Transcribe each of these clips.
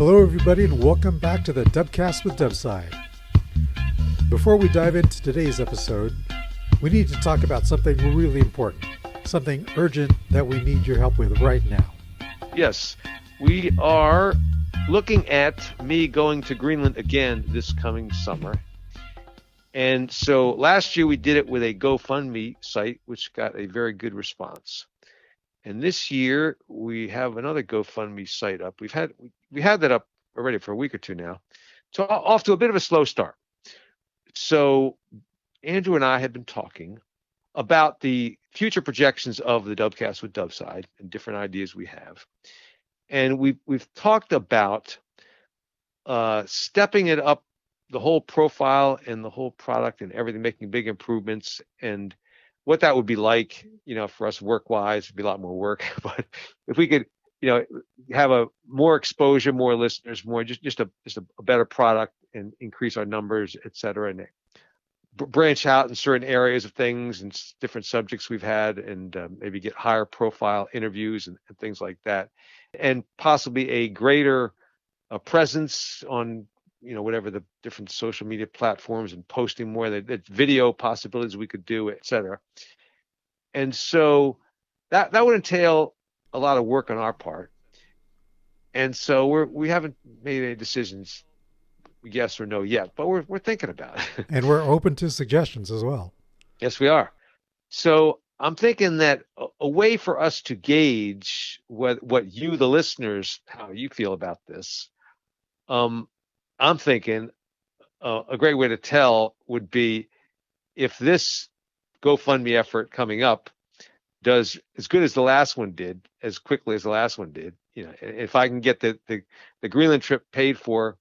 Hello everybody and welcome back to the Dubcast with Dubside. Before we dive into today's episode, we need to talk about something really important, something urgent that we need your help with right now. Yes, we are looking at me going to Greenland again this coming summer. And so last year we did it with a GoFundMe site, which got a very good response. And this year we have another GoFundMe site up. We had that up already for a week or two now. So off to a bit of a slow start. So Andrew and I had been talking about the future projections of the Dubcast with Dubside and different ideas we have. And we've talked about stepping it up, the whole profile and the whole product and everything, making big improvements, and what that would be like, for us work-wise. It'd be a lot more work, but if we could, have a more exposure, more listeners, more just a better product and increase our numbers, et cetera, and branch out in certain areas of things and different subjects we've had, and maybe get higher profile interviews and things like that, and possibly a greater presence on whatever the different social media platforms, and posting more, the video possibilities we could do, et cetera. And so that would entail a lot of work on our part. And so we haven't made any decisions, yes or no yet, but we're thinking about it. And we're open to suggestions as well. Yes, we are. So I'm thinking that a way for us to gauge what you, the listeners, how you feel about this, I'm thinking a great way to tell would be if this GoFundMe effort coming up does as good as the last one did, as quickly as the last one did. If I can get the Greenland trip paid for,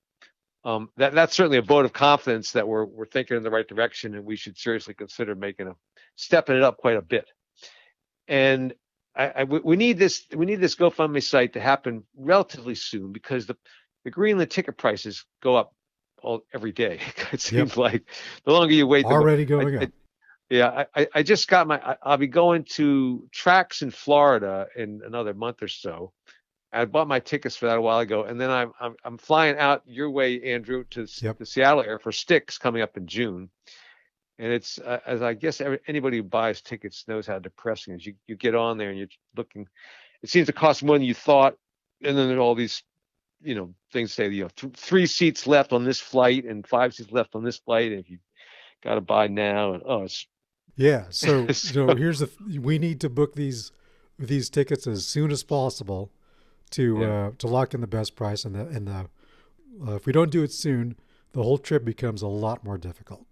that's certainly a vote of confidence that we're thinking in the right direction, and we should seriously consider stepping it up quite a bit. And we need this GoFundMe site to happen relatively soon, because the Greenland ticket prices go up every day. It seems like the longer you wait, already going up. I just got I'll be going to Tracks in Florida in another month or so. I bought my tickets for that a while ago, and then I'm flying out your way, Andrew, to the Seattle area for Styx coming up in June. And it's as I guess anybody who buys tickets knows how depressing it is. You get on there and you're looking. It seems to cost more than you thought, and then there's all these things say 3 seats left on this flight and 5 seats left on this flight, and if you got to buy now, and it's So we need to book these tickets as soon as possible to lock in the best price, and if we don't do it soon, the whole trip becomes a lot more difficult.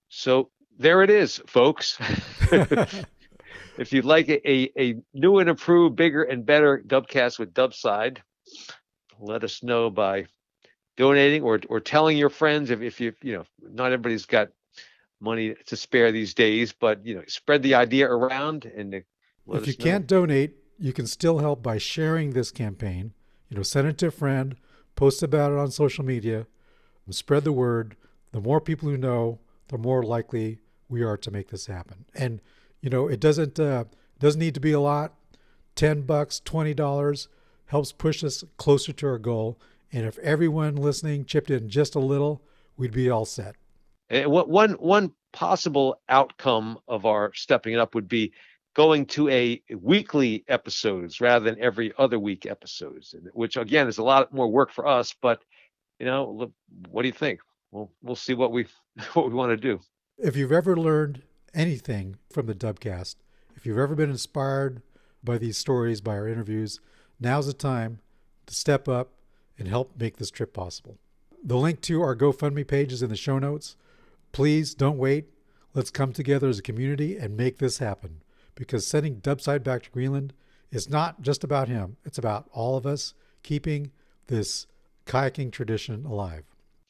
So there it is, folks. If you'd like a new and improved, bigger and better Dubcast with Dubside, let us know by donating or telling your friends. If you not everybody's got money to spare these days, but spread the idea around. And if you can't donate, you can still help by sharing this campaign. Send it to a friend, post about it on social media, and spread the word. The more people who know, the more likely we are to make this happen. And it doesn't need to be a lot. $10, $20 helps push us closer to our goal. And if everyone listening chipped in just a little, we'd be all set. And one possible outcome of our stepping it up would be going to a weekly episodes rather than every other week episodes, which again is a lot more work for us. But what do you think? We'll see what we want to do. If you've ever learned anything from the Dubcast, if you've ever been inspired by these stories, by our interviews, now's the time to step up and help make this trip possible. The link to our GoFundMe page is in the show notes. Please don't wait. Let's come together as a community and make this happen, because sending Dubside back to Greenland is not just about him. It's about all of us keeping this kayaking tradition alive.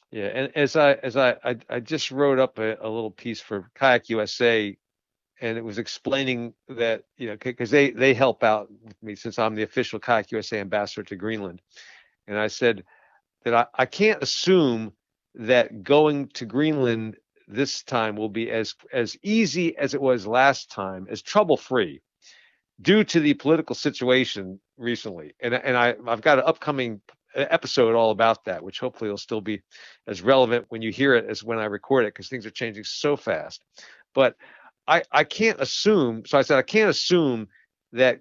Yeah, and as I just wrote up a little piece for Kayak USA, and it was explaining that because they help out with me since I'm the official Kayak USA ambassador to Greenland, and I said that I can't assume that going to Greenland this time will be as easy as it was last time, as trouble-free, due to the political situation recently. And I've got an upcoming episode all about that, which hopefully will still be as relevant when you hear it as when I record it, because things are changing so fast. But I can't assume. So I said I can't assume that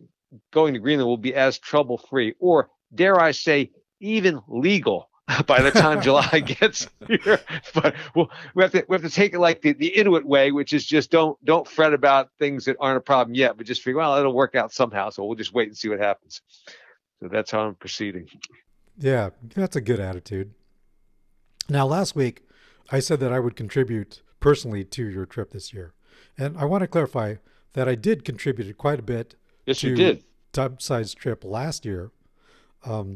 going to Greenland will be as trouble-free, or dare I say, even legal by the time July gets here. But we have to take it like the Inuit way, which is just don't fret about things that aren't a problem yet, but just figure, well, it'll work out somehow. So we'll just wait and see what happens. So that's how I'm proceeding. Yeah, that's a good attitude. Now, last week, I said that I would contribute personally to your trip this year. And I want to clarify that I did contribute quite a bit Yes, to you did. Dubside's trip last year,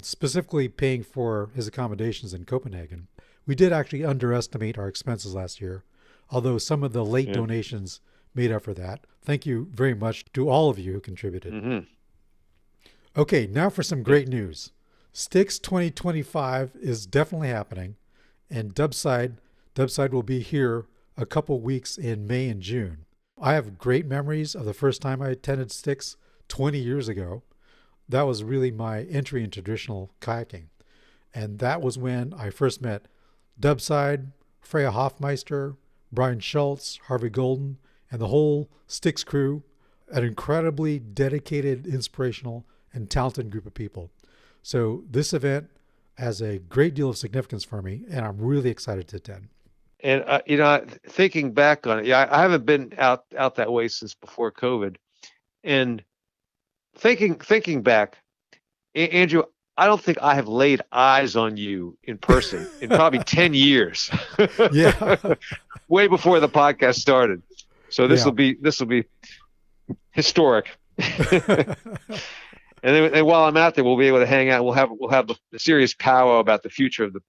specifically paying for his accommodations in Copenhagen. We did actually underestimate our expenses last year, although some of the late donations made up for that. Thank you very much to all of you who contributed. Mm-hmm. Okay, now for some great news. Styx 2025 is definitely happening, and Dubside will be here a couple weeks in May and June. I have great memories of the first time I attended Styx 20 years ago. That was really my entry into traditional kayaking. And that was when I first met Dubside, Freya Hoffmeister, Brian Schultz, Harvey Golden, and the whole Styx crew, an incredibly dedicated, inspirational, and talented group of people. So this event has a great deal of significance for me, and I'm really excited to attend. And thinking back on it, I haven't been out that way since before COVID. And thinking back, Andrew, I don't think I have laid eyes on you in person in probably 10 years. Yeah. Way before the podcast started. So this will be historic. And while I'm out there, we'll be able to hang out. We'll have the serious powwow about the future of the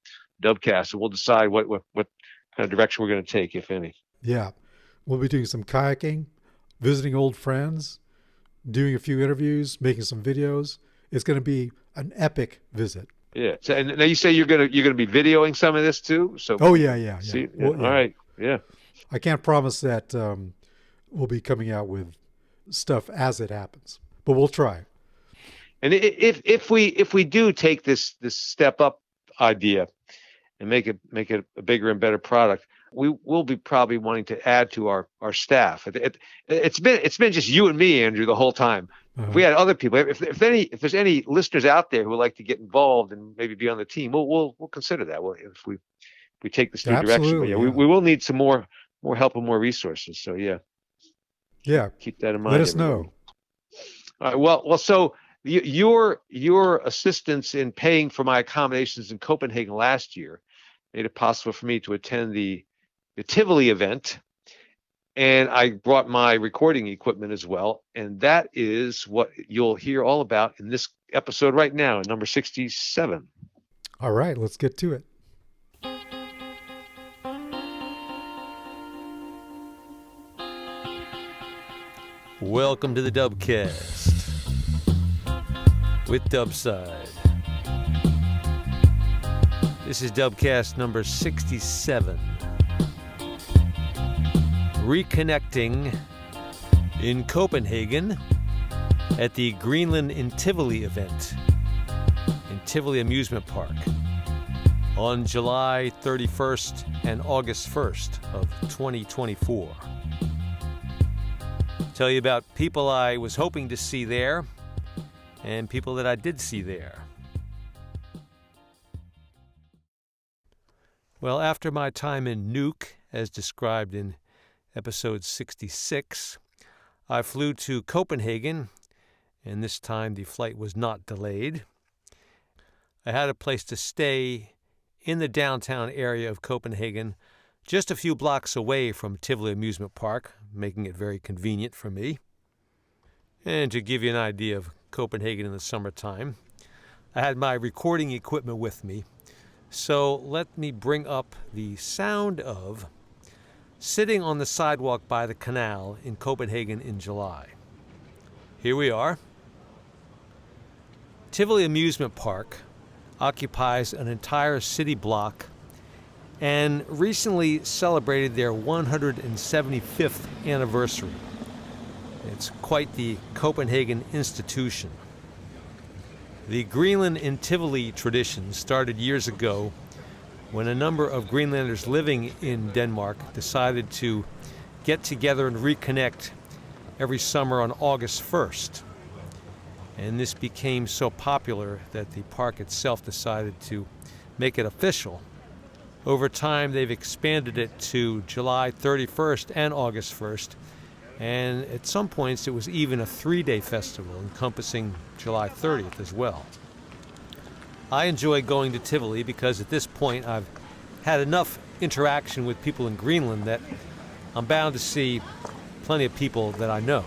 Dubcast, and we'll decide what kind of direction we're going to take, if any. Yeah. We'll be doing some kayaking, visiting old friends, doing a few interviews, making some videos. It's going to be an epic visit. Yeah. So, and now you say you're going to be videoing some of this too. So. Oh yeah. See, Well, yeah. All right. Yeah. I can't promise that we'll be coming out with stuff as it happens, but we'll try. And if we do take this step up idea and make it a bigger and better product, we will be probably wanting to add to our staff. It's been just you and me, Andrew, the whole time. Uh-huh. If we had other people, if there's any listeners out there who would like to get involved and maybe be on the team, we'll consider that. If we take this new direction, but we will need some more help and more resources. So yeah, keep that in mind. Let us know. All right. Well, so your assistance in paying for my accommodations in Copenhagen last year made it possible for me to attend the Tivoli event, and I brought my recording equipment as well, and that is what you'll hear all about in this episode right now, number 67. All right, let's get to it. Welcome to the Dubcast with Dubside. This is Dubcast number 67. Reconnecting in Copenhagen at the Greenland in Tivoli event in Tivoli Amusement Park on July 31st and August 1st of 2024. Tell you about people I was hoping to see there and people that I did see there. Well, after my time in Nuuk, as described in episode 66, I flew to Copenhagen, and this time the flight was not delayed. I had a place to stay in the downtown area of Copenhagen, just a few blocks away from Tivoli Amusement Park, making it very convenient for me. And to give you an idea of Copenhagen in the summertime, I had my recording equipment with me, so let me bring up the sound of sitting on the sidewalk by the canal in Copenhagen in July. Here we are. Tivoli Amusement Park occupies an entire city block and recently celebrated their 175th anniversary. It's quite the Copenhagen institution. The Greenland in Tivoli tradition started years ago when a number of Greenlanders living in Denmark decided to get together and reconnect every summer on August 1st. And this became so popular that the park itself decided to make it official. Over time, they've expanded it to July 31st and August 1st, and at some points it was even a 3-day festival encompassing July 30th as well. I enjoy going to Tivoli because at this point I've had enough interaction with people in Greenland that I'm bound to see plenty of people that I know.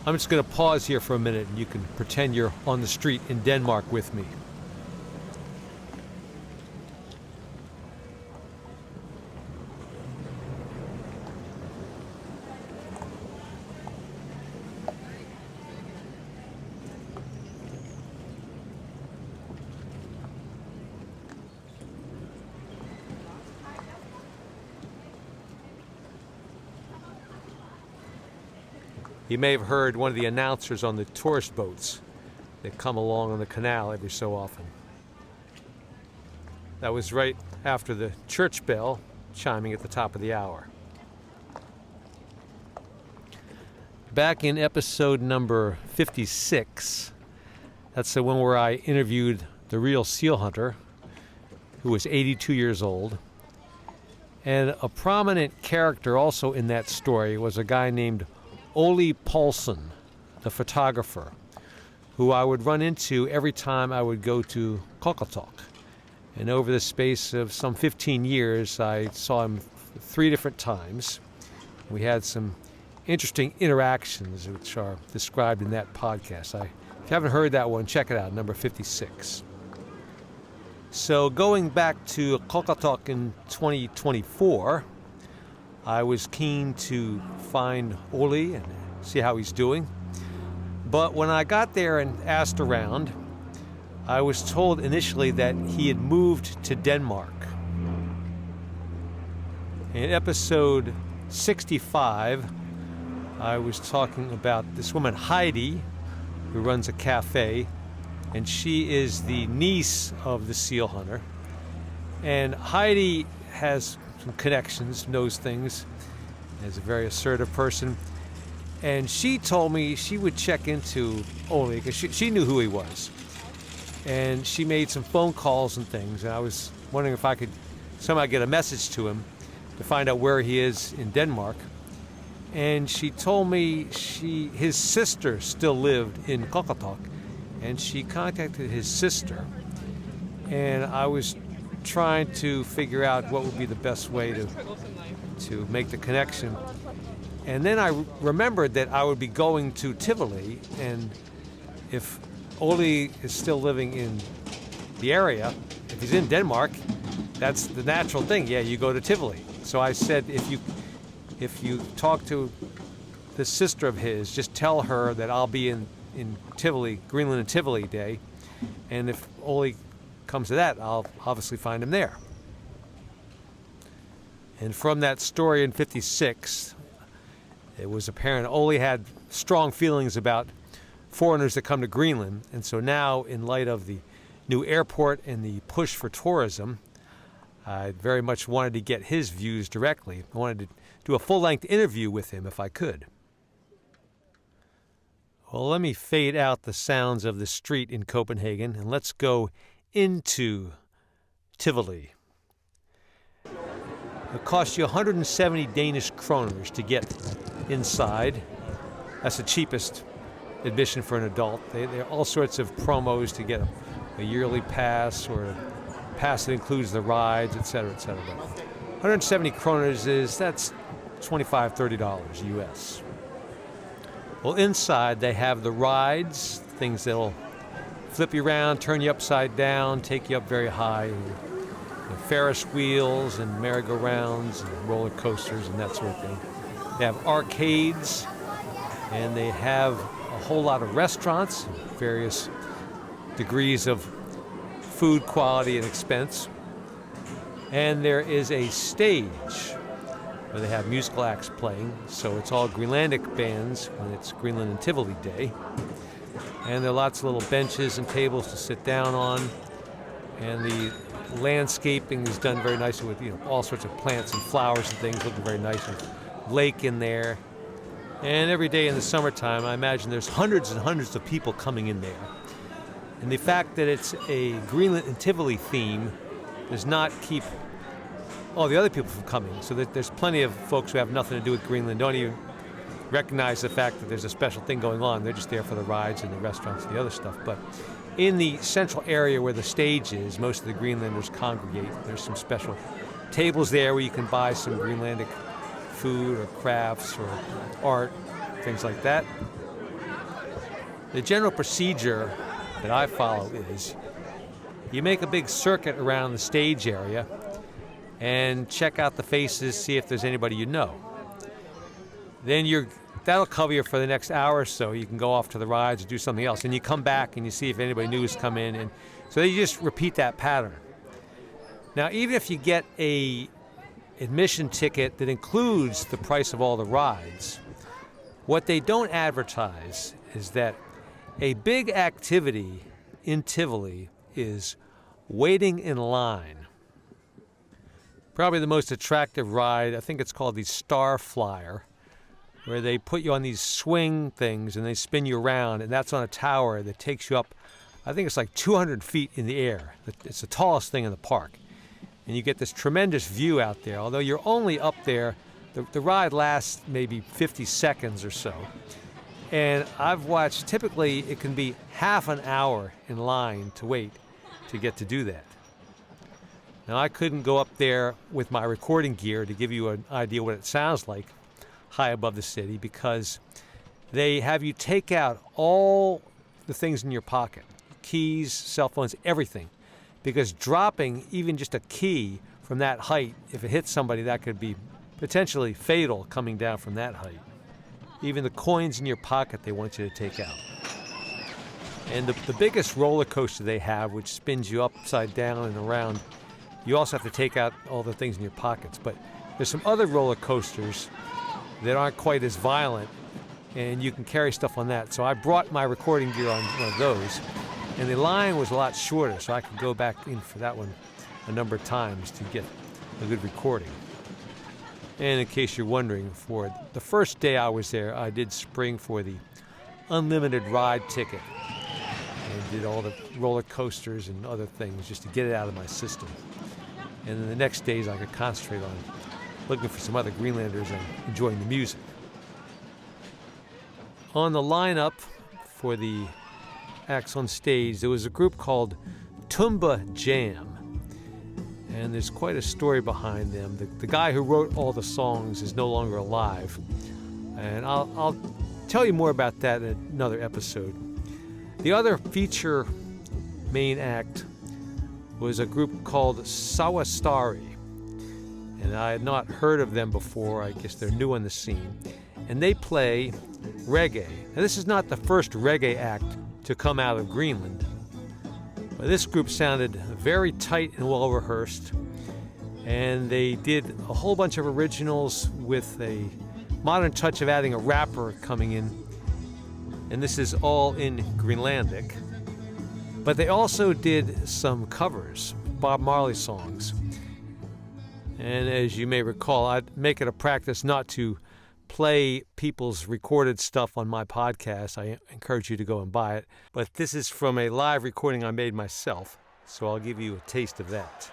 I'm just going to pause here for a minute and you can pretend you're on the street in Denmark with me. You may have heard one of the announcers on the tourist boats that come along on the canal every so often. That was right after the church bell chiming at the top of the hour. Back in episode number 56, that's the one where I interviewed the real seal hunter, who was 82 years old. And a prominent character also in that story was a guy named Ole Paulson, the photographer, who I would run into every time I would go to Qaqortoq. And over the space of some 15 years, I saw him 3 different times. We had some interesting interactions, which are described in that podcast. If you haven't heard that one, check it out, number 56. So going back to Qaqortoq in 2024, I was keen to find Ole and see how he's doing. But when I got there and asked around, I was told initially that he had moved to Denmark. In episode 65, I was talking about this woman, Heidi, who runs a cafe, and she is the niece of the seal hunter. And Heidi has some connections, knows things, is a very assertive person. And she told me she would check into Ole because she knew who he was. And she made some phone calls and things. And I was wondering if I could somehow get a message to him to find out where he is in Denmark. And she told me his sister still lived in Qaqortoq. And she contacted his sister. And I was trying to figure out what would be the best way to make the connection. And then I remembered that I would be going to Tivoli, and if Ole is still living in the area, if he's in Denmark, that's the natural thing. Yeah, you go to Tivoli. So I said, if you talk to this sister of his, just tell her that I'll be in Tivoli, Greenland and Tivoli Day, and if Ole comes to that, I'll obviously find him there. And from that story in 56, it was apparent Ole had strong feelings about foreigners that come to Greenland. And so now, in light of the new airport and the push for tourism, I very much wanted to get his views directly. I wanted to do a full-length interview with him if I could. Well, let me fade out the sounds of the street in Copenhagen, and let's go into Tivoli. It costs you 170 Danish kroners to get inside. That's the cheapest admission for an adult. There are all sorts of promos to get a yearly pass or a pass that includes the rides, etc., etc. 170 kroners that's $25, $30 US. Well, inside they have the rides, things that'll flip you around, turn you upside down, take you up very high. Ferris wheels and merry-go-rounds and roller coasters and that sort of thing. They have arcades, and they have a whole lot of restaurants, various degrees of food quality and expense. And there is a stage where they have musical acts playing, so it's all Greenlandic bands when it's Greenland and Tivoli Day. And there are lots of little benches and tables to sit down on. And the landscaping is done very nicely with, all sorts of plants and flowers and things looking very nice. With lake in there. And every day in the summertime, I imagine there's hundreds and hundreds of people coming in there. And the fact that it's a Greenland and Tivoli theme does not keep all the other people from coming. So there's plenty of folks who have nothing to do with Greenland, don't even recognize the fact that there's a special thing going on. They're just there for the rides and the restaurants and the other stuff. But in the central area where the stage is, most of the Greenlanders congregate. There's some special tables there where you can buy some Greenlandic food or crafts or art, things like that. The general procedure that I follow is you make a big circuit around the stage area and check out the faces, see if there's anybody you know. Then that'll cover you for the next hour or so. You can go off to the rides or do something else. And you come back and you see if anybody new has come in. And so you just repeat that pattern. Now, even if you get a admission ticket that includes the price of all the rides, what they don't advertise is that a big activity in Tivoli is waiting in line. Probably the most attractive ride, I think it's called the Star Flyer, where they put you on these swing things and they spin you around, and that's on a tower that takes you up, I think it's like 200 feet in the air. It's the tallest thing in the park. And you get this tremendous view out there. Although you're only up there, the ride lasts maybe 50 seconds or so. And I've watched, typically it can be half an hour in line to wait to get to do that. Now, I couldn't go up there with my recording gear to give you an idea what it sounds like high above the city, because they have you take out all the things in your pocket, keys, cell phones, everything, because dropping even just a key from that height, if it hits somebody, that could be potentially fatal coming down from that height. Even the coins in your pocket they want you to take out. And the biggest roller coaster they have, which spins you upside down and around, you also have to take out all the things in your pockets. But there's some other roller coasters that aren't quite as violent, and you can carry stuff on that. So I brought my recording gear on one of those, and the line was a lot shorter, so I could go back in for that one a number of times to get a good recording. And in case you're wondering, for the first day I was there, I did spring for the unlimited ride ticket and did all the roller coasters and other things just to get it out of my system. And then the next days I could concentrate on looking for some other Greenlanders and enjoying the music. On the lineup for the acts on stage, there was a group called Tumba Jam. And there's quite a story behind them. The guy who wrote all the songs is no longer alive. And I'll tell you more about that in another episode. The other feature main act was a group called Sawastari. And I had not heard of them before. I guess they're new on the scene. And they play reggae. Now, this is not the first reggae act to come out of Greenland. But this group sounded very tight and well rehearsed. And they did a whole bunch of originals with a modern touch of adding a rapper coming in. And this is all in Greenlandic. But they also did some covers, Bob Marley songs. And as you may recall, I'd make it a practice not to play people's recorded stuff on my podcast. I encourage you to go and buy it. But this is from a live recording I made myself, so I'll give you a taste of that.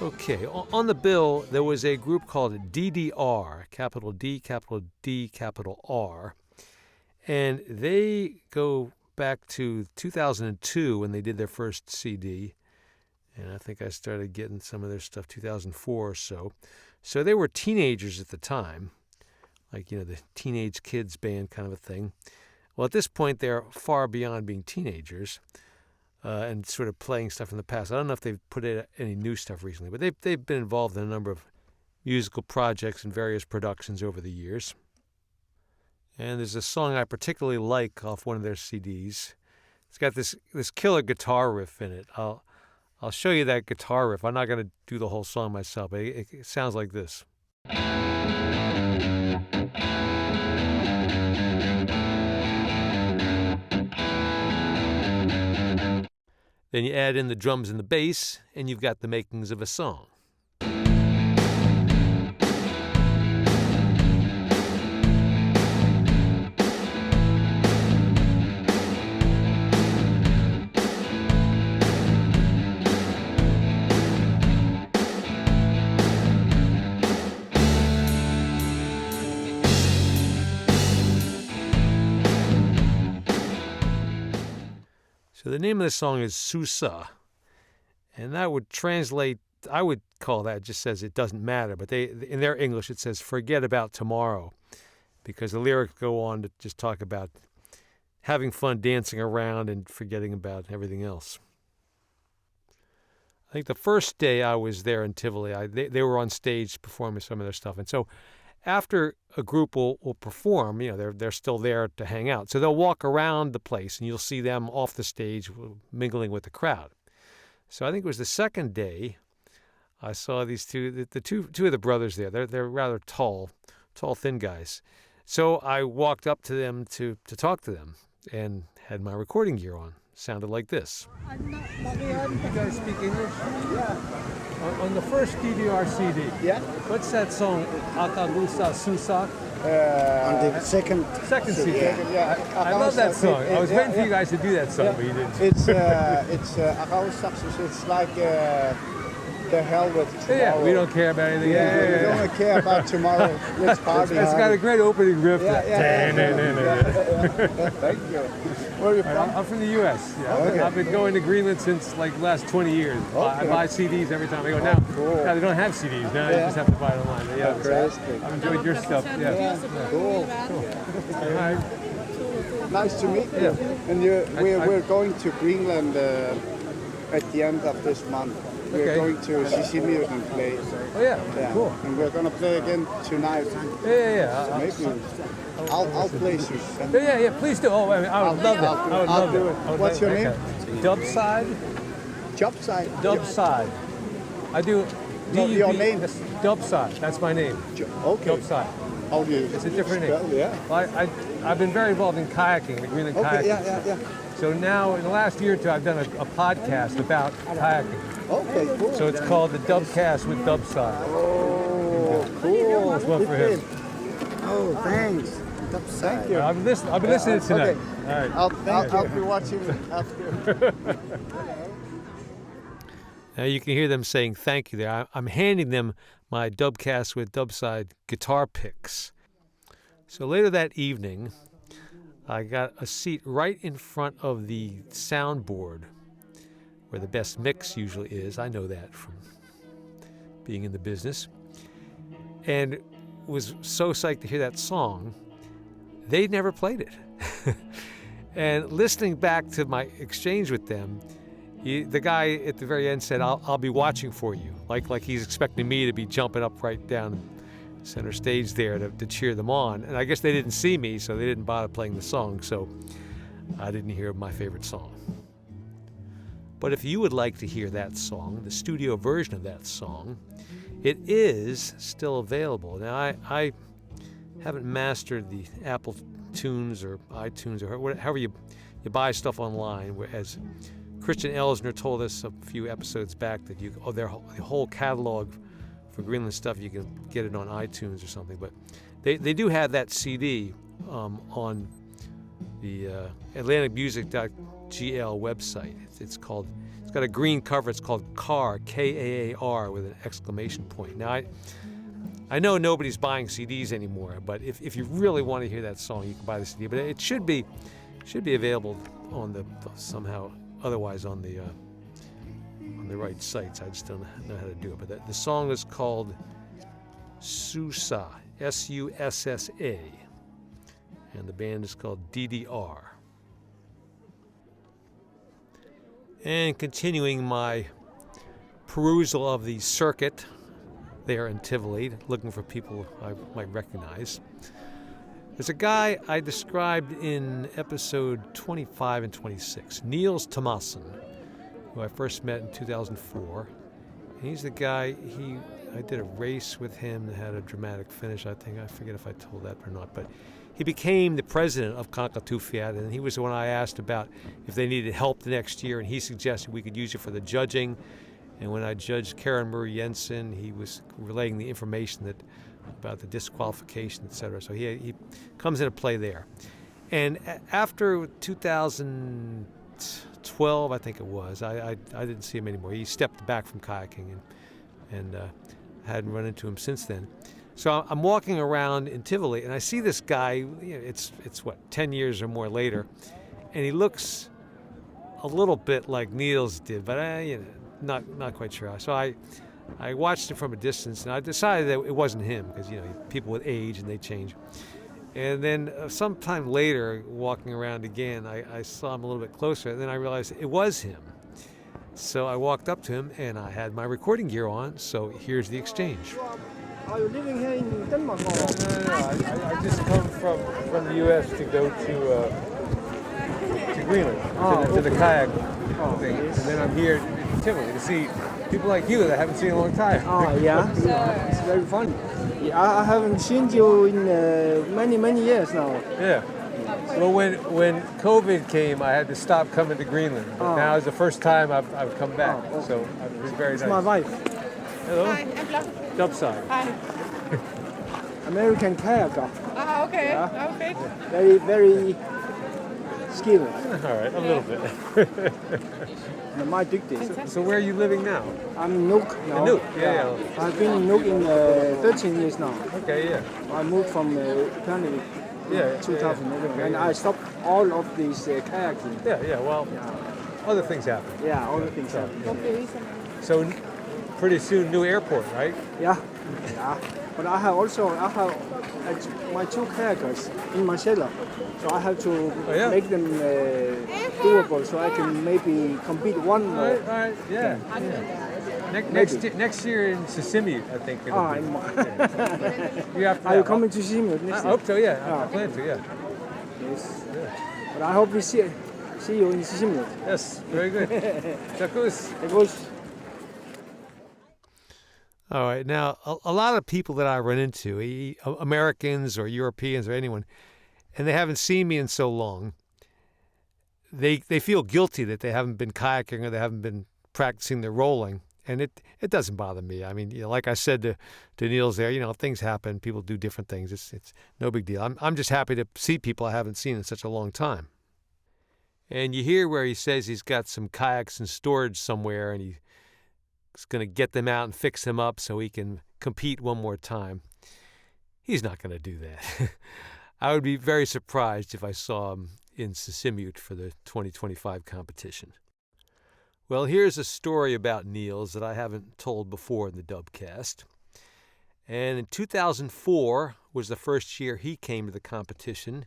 Okay, on the bill, there was a group called DDR, capital D, capital R, and they go back to 2002 when they did their first CD, and I think I started getting some of their stuff 2004 or so. So they were teenagers at the time, like, the teenage kids band kind of a thing. Well, at this point, they're far beyond being teenagers. And sort of playing stuff from the past. I don't know if they've put out any new stuff recently, but they've been involved in a number of musical projects and various productions over the years. And there's a song I particularly like off one of their CDs. It's got this killer guitar riff in it. I'll show you that guitar riff. I'm not going to do the whole song myself, but it sounds like this. Then you add in the drums and the bass, and you've got the makings of a song. So the name of the song is Susa, and that would translate, I would call that, just says it doesn't matter, but in their English it says forget about tomorrow, because the lyrics go on to just talk about having fun dancing around and forgetting about everything else. I think the first day I was there in Tivoli, they were on stage performing some of their stuff, and so after a group will perform, they're still there to hang out. So they'll walk around the place, and you'll see them off the stage mingling with the crowd. So I think it was the second day I saw these two of the brothers there. They're rather tall, thin guys. So I walked up to them to talk to them and had my recording gear on. Sounded like this. You guys speak English? Yeah. On the first DDR CD, yeah. What's that song? Akalusa Susa? On the second CD. Yeah. I love that song. I was waiting for you guys to do that song, but you didn't. It's Akalusa. It's like the hell with tomorrow. Yeah, we don't care about anything. We don't care about tomorrow. Let's party. It's got a great opening riff. Thank you. Where are you from? I'm from the U.S. Yeah. Okay. I've been going to Greenland since like the last 20 years. Okay. I buy CDs every time I go. Now, now they don't have CDs. Now you just have to buy it online. But yeah, Fantastic. I've enjoyed your stuff. Yeah. Cool. All right. Nice to meet you. And we're going to Greenland at the end of this month. We're going to Sicily and play. Oh yeah, cool. And we're gonna play again tonight. Yeah. Maybe I'll play you. Yeah. Please do. Oh, I would love that. I would love it. What's your name? Dubside. Dubside. I do. Your name? Dubside. That's my name. Okay. Dubside. How do you? It's a different name. Yeah. I've been very involved in kayaking, the Greenland kayaking. Yeah. So now, in the last year or two, I've done a podcast about kayaking. Okay, cool. So it's called the Dubcast with Dubside. Oh, cool. That's one for him. Oh, thanks. Thank you. I've been listening tonight. Okay. All right. I'll be watching after. Now you can hear them saying thank you there. I'm handing them my Dubcast with Dubside guitar picks. So later that evening, I got a seat right in front of the soundboard where the best mix usually is. I know that from being in the business. And was so psyched to hear that song. They'd never played it. And listening back to my exchange with them, the guy at the very end said, I'll be watching for you. Like he's expecting me to be jumping up right down center stage there to cheer them on. And I guess they didn't see me, so they didn't bother playing the song. So I didn't hear my favorite song. But if you would like to hear that song, the studio version of that song, it is still available. Now, I haven't mastered the Apple Tunes or iTunes or however you buy stuff online, as Christian Elsner told us a few episodes back that the whole catalog for Greenland stuff, you can get it on iTunes or something. But they do have that CD on the AtlanticMusic.gl website. It's It's got a green cover. It's called Kaar, Kaar, with an exclamation point. Now, I know nobody's buying CDs anymore, but if you really want to hear that song, you can buy the CD. But it should be available on the somehow otherwise on the right sites. I just don't know how to do it. But the song is called Sussa, Sussa, and the band is called DDR. And continuing my perusal of the circuit there in Tivoli, looking for people I might recognize. There's a guy I described in episode 25 and 26, Niels Thomassen, who I first met in 2004. And he's the guy, I did a race with him that had a dramatic finish, I think. I forget if I told that or not, but he became the president of Qaqortoq, and he was the one I asked about if they needed help the next year, and he suggested we could use it for the judging. And when I judged Karen Murray Jensen, he was relaying the information about the disqualification, etc. So he comes into play there. And after 2012, I think it was, I didn't see him anymore. He stepped back from kayaking and hadn't run into him since then. So I'm walking around in Tivoli, and I see this guy. It's 10 years or more later, and he looks a little bit like Niels did, but not quite sure. So I watched him from a distance, and I decided that it wasn't him because people with age and they change. And then sometime later, walking around again, I saw him a little bit closer, and then I realized it was him. So I walked up to him, and I had my recording gear on. So here's the exchange. Are you living here in Denmark? Or? No. I just come from the U.S. to go to Greenland, to the kayak thing. Yes. And then I'm here in Tivoli to see people like you that I haven't seen in a long time. Oh, yeah. It's very fun. Yeah, I haven't seen you in many years now. Yeah. Well, when COVID came, I had to stop coming to Greenland. But now is the first time I've come back. Okay. So it's very nice. It's my wife. Hello. Hi, I'm Blanca. Dubside. Hi. American kayaker. Ah, okay. Yeah. Okay. Very skilled. All right, a little bit. And my dygtig. So where are you living now? I'm in Nuuk now. In Nuuk, yeah. I've been in Nuuk in 13 years now. Okay, yeah. I moved from Copenhagen in 2011, Okay. and I stopped all of these kayaking. Yeah. Well, other things happen. Yeah, all the things happen. So pretty soon, new airport, right? Yeah. But I have my two kayakers in my cellar, so I have to make them doable, so I can maybe compete one more. All right, yeah. Next year in Sisimiut, I think. Are you coming to Sisimiut next I year? hope so, yeah. I plan to, yeah. Yes. But I hope we see you in Sisimiut. Yes, very good. Chakus. All right. Now, a lot of people that I run into, Americans or Europeans or anyone, and they haven't seen me in so long, they feel guilty that they haven't been kayaking or they haven't been practicing their rolling. And it doesn't bother me. I mean, like I said to Niels there, things happen. People do different things. It's no big deal. I'm just happy to see people I haven't seen in such a long time. And you hear where he says he's got some kayaks in storage somewhere and he's going to get them out and fix them up so he can compete one more time. He's not going to do that. I would be very surprised if I saw him in Sisimiut for the 2025 competition. Well, here's a story about Niels that I haven't told before in the Dubcast. And in 2004 was the first year he came to the competition,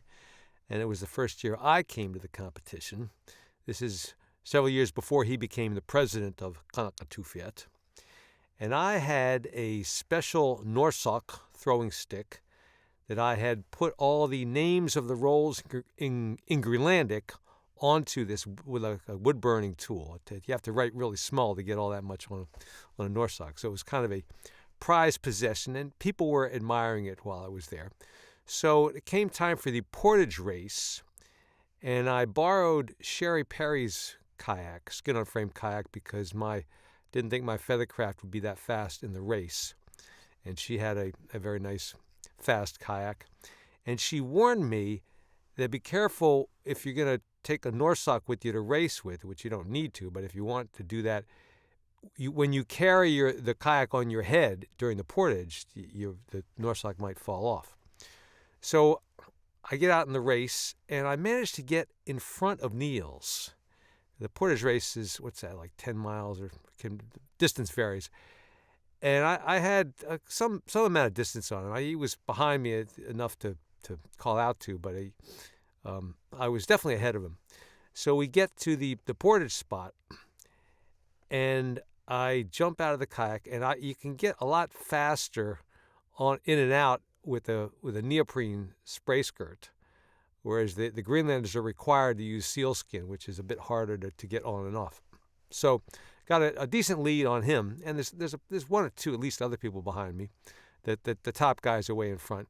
and it was the first year I came to the competition. This is several years before he became the president of Qaqortoq. And I had a special Norsok throwing stick that I had put all the names of the rolls in Greenlandic onto this with a wood-burning tool. You have to write really small to get all that much on a Norsok. So it was kind of a prized possession, and people were admiring it while I was there. So it came time for the portage race, and I borrowed Sherry Perry's kayak, skin-on-frame kayak, because didn't think my Feathercraft would be that fast in the race. And she had a very nice, fast kayak. And she warned me that be careful if you're going to take a Norsok with you to race with, which you don't need to, but if you want to do that, when you carry the kayak on your head during the portage, the Norsok might fall off. So I get out in the race, and I managed to get in front of Niels. The portage race is, what's that, like 10 miles, or distance varies. And I had some amount of distance on him. He was behind me enough to call out to, but I was definitely ahead of him. So we get to the portage spot, and I jump out of the kayak, and you can get a lot faster in and out with a neoprene spray skirt, whereas the Greenlanders are required to use sealskin, which is a bit harder to get on and off. So got a decent lead on him, and there's one or two at least other people behind me. The top guys are way in front.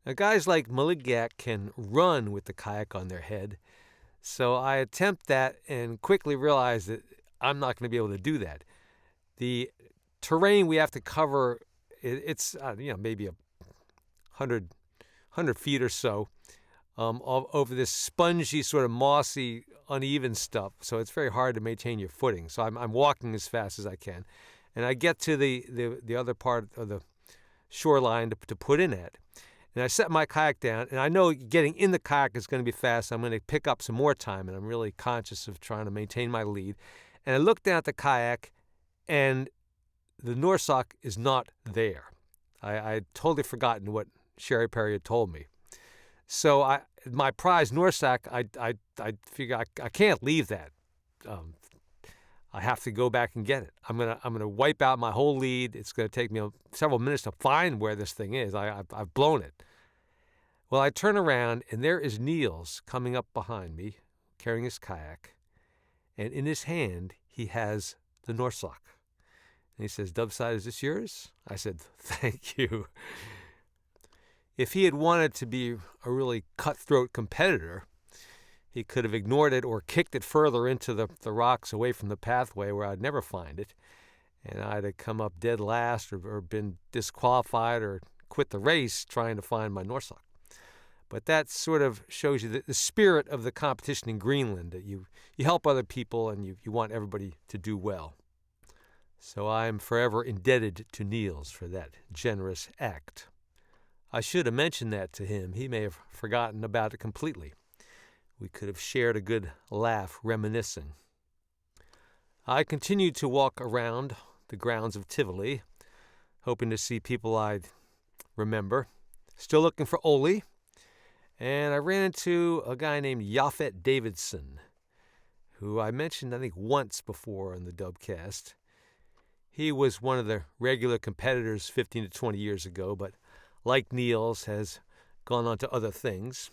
Now, guys like Maligak can run with the kayak on their head, so I attempt that and quickly realize that I'm not going to be able to do that. The terrain we have to cover, it's maybe 100 feet or so over this spongy, sort of mossy, uneven stuff. So it's very hard to maintain your footing. So I'm walking as fast as I can, and I get to the other part of the shoreline to put in at. And I set my kayak down, and I know getting in the kayak is going to be fast. I'm going to pick up some more time, and I'm really conscious of trying to maintain my lead. And I look down at the kayak, and the Norsok is not there. I had totally forgotten what Sherry Perry had told me. So my prize Norsok, I figure I can't leave that. I have to go back and get it. I'm gonna wipe out my whole lead. It's gonna take me several minutes to find where this thing is. I've blown it. Well, I turn around, and there is Niels coming up behind me, carrying his kayak, and in his hand he has the Norsok. And he says, "Dubside, is this yours?" I said, "Thank you." If he had wanted to be a really cutthroat competitor, he could have ignored it or kicked it further into the rocks away from the pathway where I'd never find it, and I'd have come up dead last or been disqualified or quit the race trying to find my Norsok. But that sort of shows you the spirit of the competition in Greenland, that you help other people and you want everybody to do well. So I'm forever indebted to Niels for that generous act. I should have mentioned that to him. He may have forgotten about it completely. We could have shared a good laugh reminiscing. I continued to walk around the grounds of Tivoli, hoping to see people I'd remember. Still looking for Ole, and I ran into a guy named Yaphet Davidson, who I mentioned, I think, once before on the Dubcast. He was one of the regular competitors 15 to 20 years ago, but like Niels, has gone on to other things.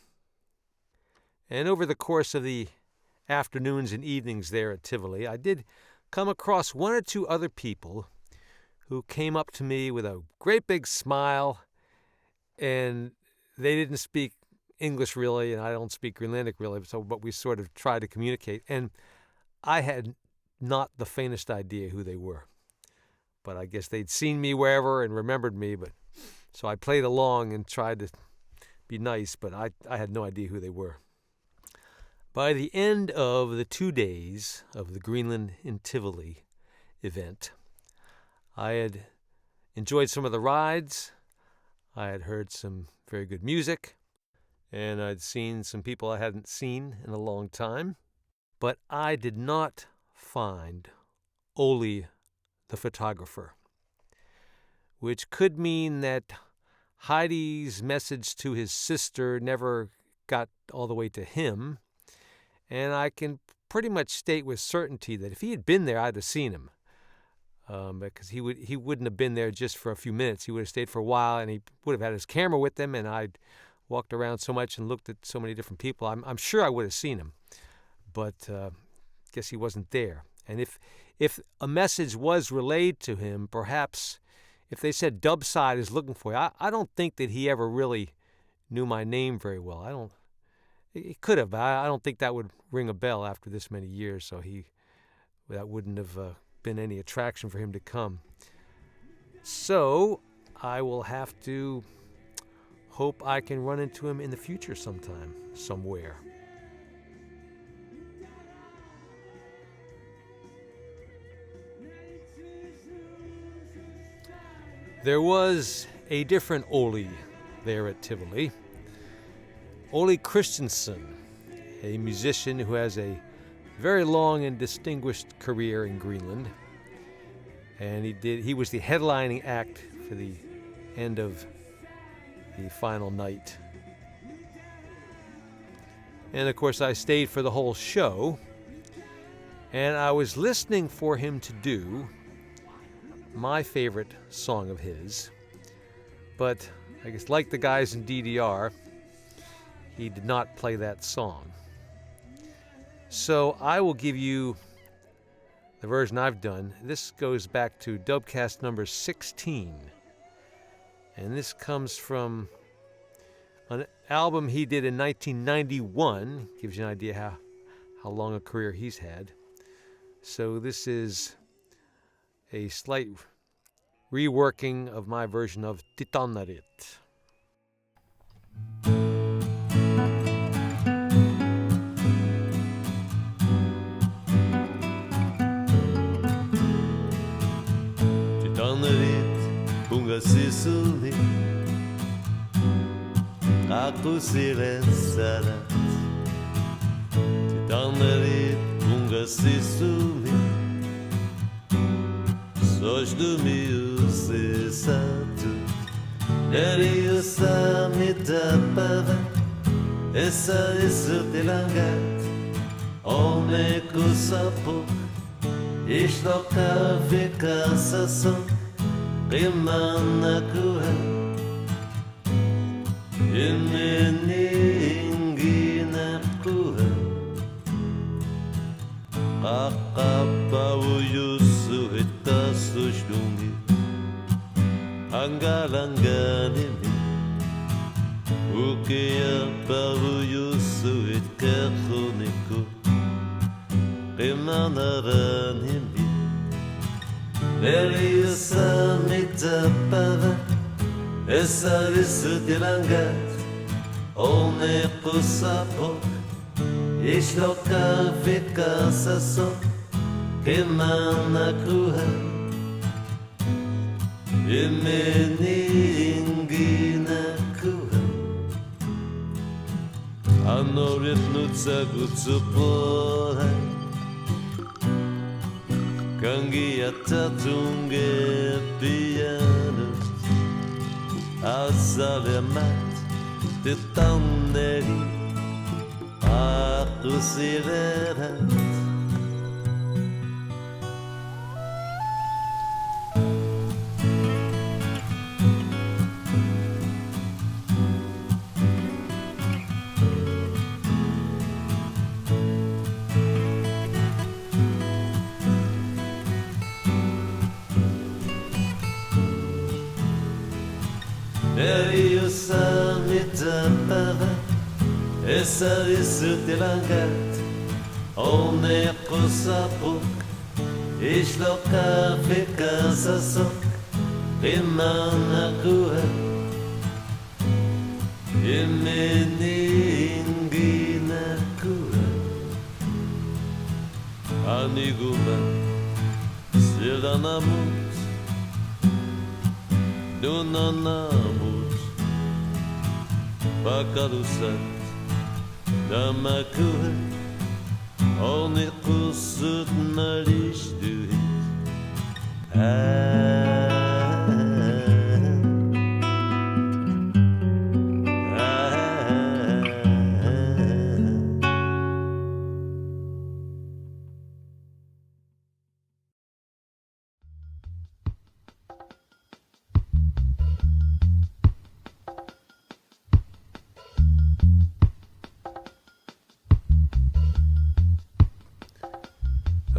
And over the course of the afternoons and evenings there at Tivoli, I did come across one or two other people who came up to me with a great big smile, and they didn't speak English really, and I don't speak Greenlandic really, but we sort of tried to communicate, and I had not the faintest idea who they were. But I guess they'd seen me wherever and remembered me, so I played along and tried to be nice, but I had no idea who they were. By the end of the 2 days of the Greenland in Tivoli event, I had enjoyed some of the rides, I had heard some very good music, and I'd seen some people I hadn't seen in a long time, but I did not find Ole the photographer, which could mean that Heidi's message to his sister never got all the way to him, and I can pretty much state with certainty that if he had been there, I'd have seen him, because he wouldn't have been there just for a few minutes. He would have stayed for a while, and he would have had his camera with him, and I'd walked around so much and looked at so many different people. I'm sure I would have seen him, but guess he wasn't there. And if a message was relayed to him, perhaps if they said Dubside is looking for you, I don't think that he ever really knew my name very well. He could have, but I don't think that would ring a bell after this many years, so that wouldn't have been any attraction for him to come. So I will have to hope I can run into him in the future sometime, somewhere. There was a different Ole there at Tivoli. Ole Christensen, a musician who has a very long and distinguished career in Greenland. And he was the headlining act for the end of the final night. And of course I stayed for the whole show, and I was listening for him to do my favorite song of his, but I guess like the guys in DDR, he did not play that song. So I will give you the version I've done. This goes back to Dubcast number 16, and this comes from an album he did in 1991. Gives you an idea how long a career he's had. So this is a slight reworking of my version of Titanarit. Titanarit bunga sisuli aku silensarat. Titanarit bunga sisuli sós do meu cessado. Neri sa mitapava essa de langat. Ome kusapok ishloka vikasason qimana kuha. Ingina kuha Qaqaba uyusu itasus dungi Angalanganimi Ukiya uyusu itkakuniku Qimanaranimi Veriusa mitapava Essa visu dilangat One kusapok Ishloka vikasason Qimana kuha Imeni ingina kuha Anorit nutsagu tsupoha Kangi atatunge piano Azalemat Titanneri aku silerat. Veriusa mitapava essa visu tilangat. One kusapuk ishloka vikasason qimana kuha. Imeni ingina kuha Aniguma silanamut Dunanamut Bakalusat Damakuha Oni kusut malish duhit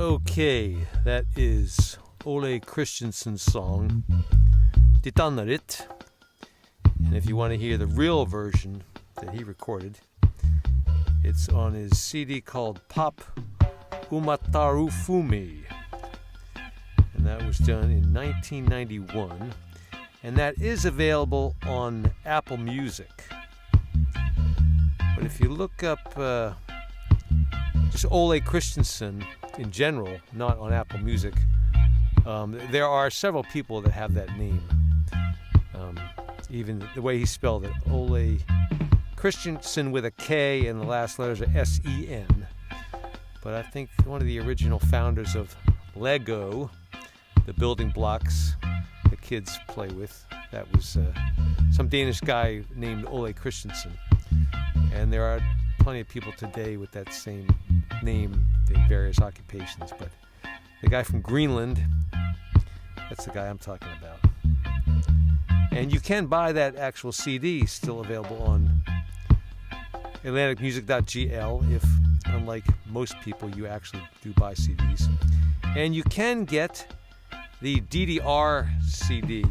Okay, that is Ole Christensen's song, Titanarit. And if you want to hear the real version that he recorded, it's on his CD called Pop Umataru Fumi. And that was done in 1991. And that is available on Apple Music. But if you look up just Ole Christensen in general, not on Apple Music, there are several people that have that name. even the way he spelled it, Ole Christensen with a K and the last letters are S-E-N. But I think one of the original founders of Lego, the building blocks the kids play with, that was some Danish guy named Ole Christensen. And there are plenty of people today with that same name in various occupations. But the guy from Greenland, that's the guy I'm talking about. And you can buy that actual CD, still available on AtlanticMusic.gl, if, unlike most people, you actually do buy CDs. And you can get the DDR CD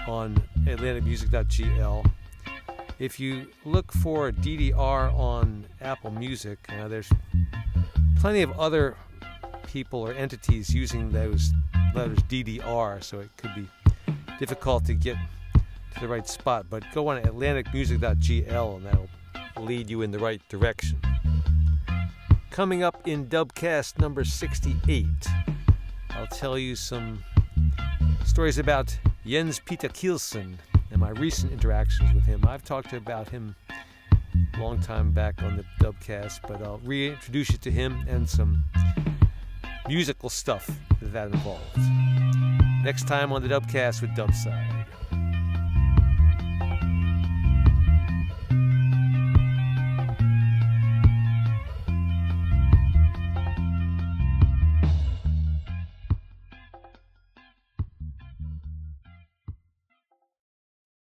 on AtlanticMusic.gl. If you look for DDR on Apple Music, there's plenty of other people or entities using those letters DDR, so it could be difficult to get to the right spot. But go on AtlanticMusic.gl and that'll lead you in the right direction. Coming up in Dubcast number 68, I'll tell you some stories about Jens Peter Kielsen and my recent interactions with him. I've talked about him a long time back on the Dubcast, but I'll reintroduce you to him and some musical stuff that involves. Next time on the Dubcast with Dubside.